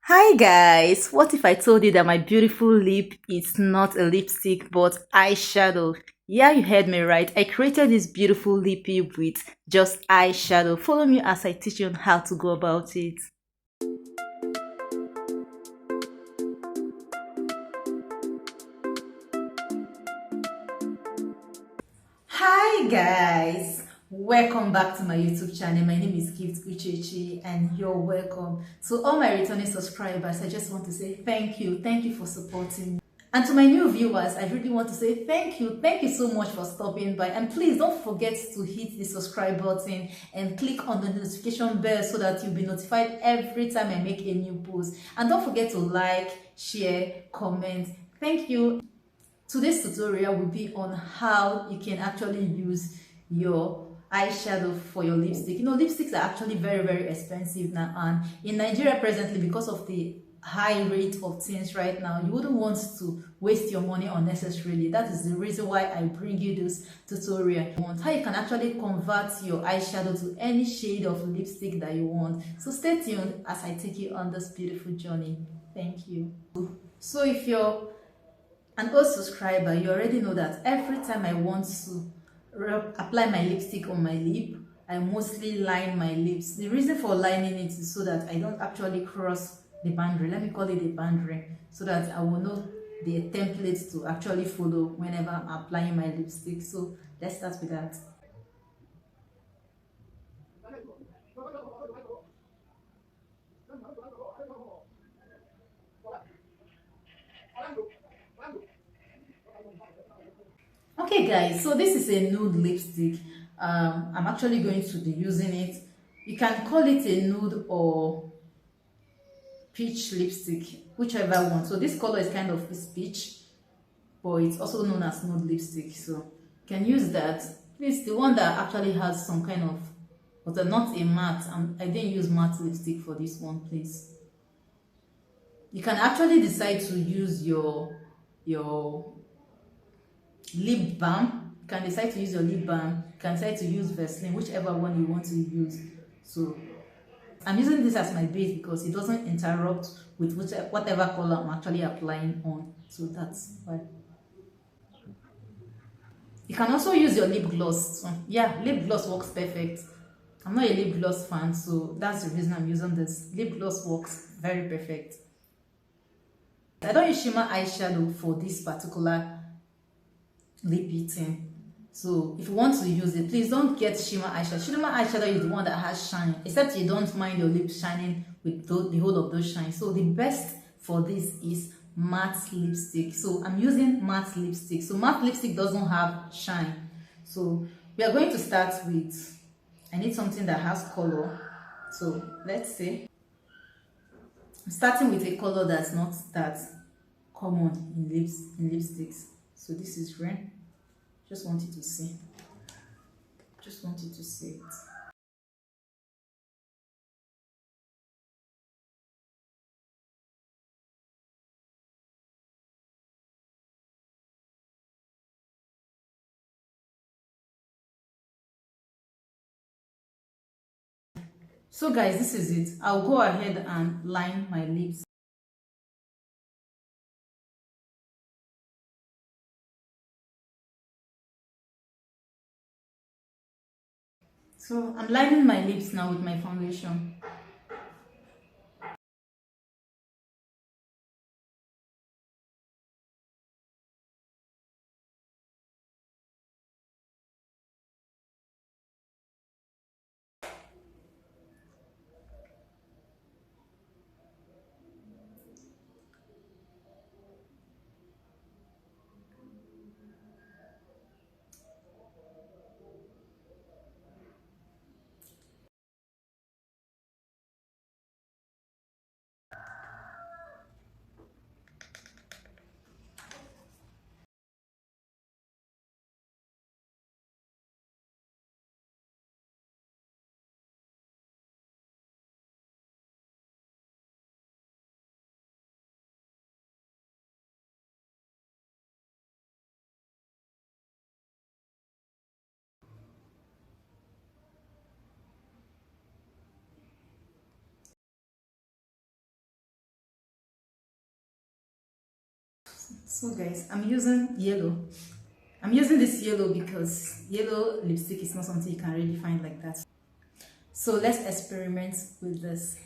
Hi guys, what if I told you that my beautiful lip is not a lipstick but eyeshadow? Yeah, you heard me right. I created this beautiful lippy with just eyeshadow. Follow me as I teach you on how to go about it. Hi guys, welcome back to my YouTube channel. My name is Gift Uchechi and you're welcome. To all my returning subscribers, I just want to say thank you for supporting me. And to my new viewers, I really want to say thank you so much for stopping by. And please don't forget to hit the subscribe button and click on the notification bell so that you'll be notified every time I make a new post. And don't forget to like, share, comment. Thank you. Today's tutorial will be on how you can actually use your eyeshadow for your lipstick. You know, lipsticks are actually very expensive now, and in Nigeria presently, because of the high rate of things right now, you wouldn't want to waste your money unnecessarily. That is the reason why I bring you this tutorial on how you can actually convert your eyeshadow to any shade of lipstick that you want. So stay tuned as I take you on this beautiful journey. Thank you. So if you're an old subscriber, you already know that every time I want to apply my lipstick on my lip, I mostly line my lips. The reason for lining it is so that I don't actually cross the boundary. Let me call it a boundary, so that I will know the templates to actually follow whenever I'm applying my lipstick. So let's start with that. Okay guys, so this is a nude lipstick. I'm actually going to be using it. You can call it a nude or peach lipstick, whichever one. So this color is kind of this peach, but it's also known as nude lipstick. So you can use that. Please, the one that actually has some kind of, but not a matte. I didn't use matte lipstick for this one, please. You can actually decide to use your lip balm. You can decide to use your lip balm. You can decide to use Vaseline, whichever one you want to use. So I'm using this as my base because it doesn't interrupt with whatever color I'm actually applying on. So that's why. You can also use your lip gloss. Yeah, lip gloss works perfect. I'm not a lip gloss fan, so that's the reason I'm using this. Lip gloss works very perfect. I don't use shimmer eyeshadow for this particular lip thing. So if you want to use it, please don't get shimmer eyeshadow. Shimmer eyeshadow is the one that has shine, except you don't mind your lips shining with the whole of those shine. So the best for this is matte lipstick. So I'm using matte lipstick. So matte lipstick doesn't have shine. So we are going to start with, I need something that has color. So let's say I'm starting with a color that's not that common in lipsticks. So this is red. Just want you to see. Just want you to see it. So guys, this is it. I'll go ahead and line my lips. So I'm lining my lips now with my foundation. So guys, I'm using yellow. I'm using this yellow because yellow lipstick is not something you can really find like that. So let's experiment with this.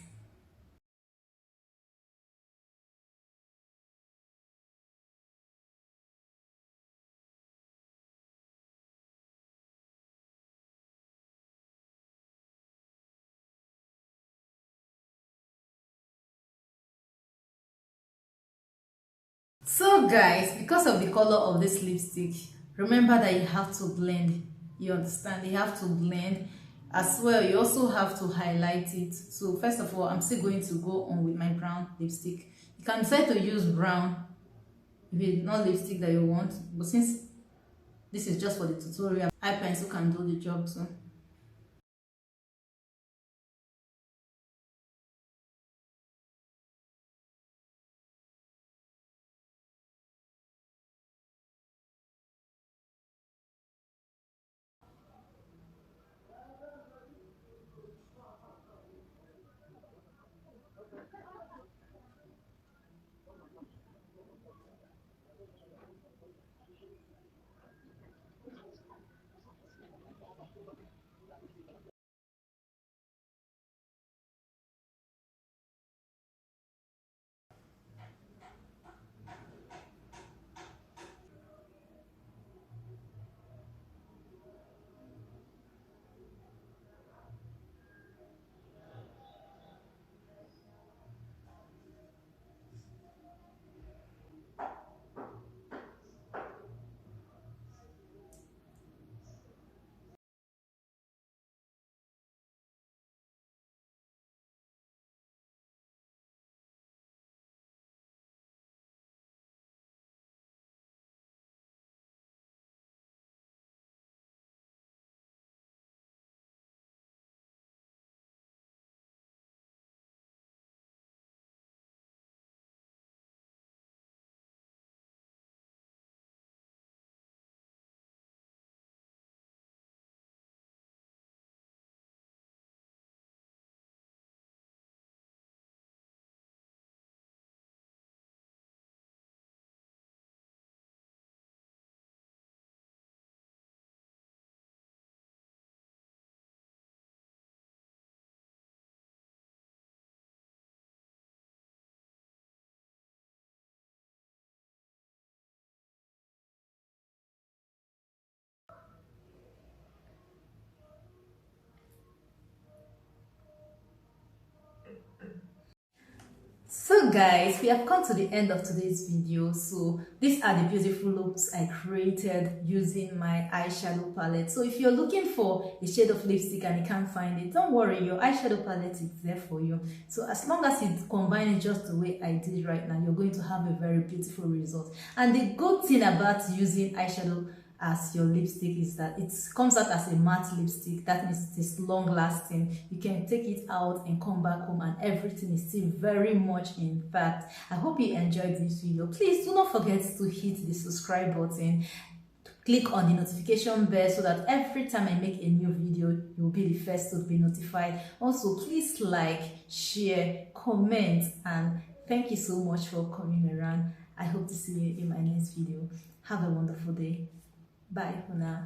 So guys, because of the color of this lipstick, remember that you have to blend. You understand? You have to blend as well. You also have to highlight it. So first of all, I'm still going to go on with my brown lipstick. You can decide to use brown if it's not lipstick that you want, but since this is just for the tutorial, eye pencil can do the job too. So guys, we have come to the end of today's video. So these are the beautiful looks I created using my eyeshadow palette. So if you're looking for a shade of lipstick and you can't find it, don't worry, your eyeshadow palette is there for you. So as long as you combine it just the way I did right now, you're going to have a very beautiful result. And the good thing about using eyeshadow as your lipstick is that it comes out as a matte lipstick. That means it is long lasting. You can take it out and come back home and everything is still very much intact. I hope you enjoyed this video. Please do not forget to hit the subscribe button, click on the notification bell so that every time I make a new video, you'll be the first to be notified. Also, please like, share, comment, and thank you so much for coming around. I hope to see you in my next video. Have a wonderful day. Bye for now.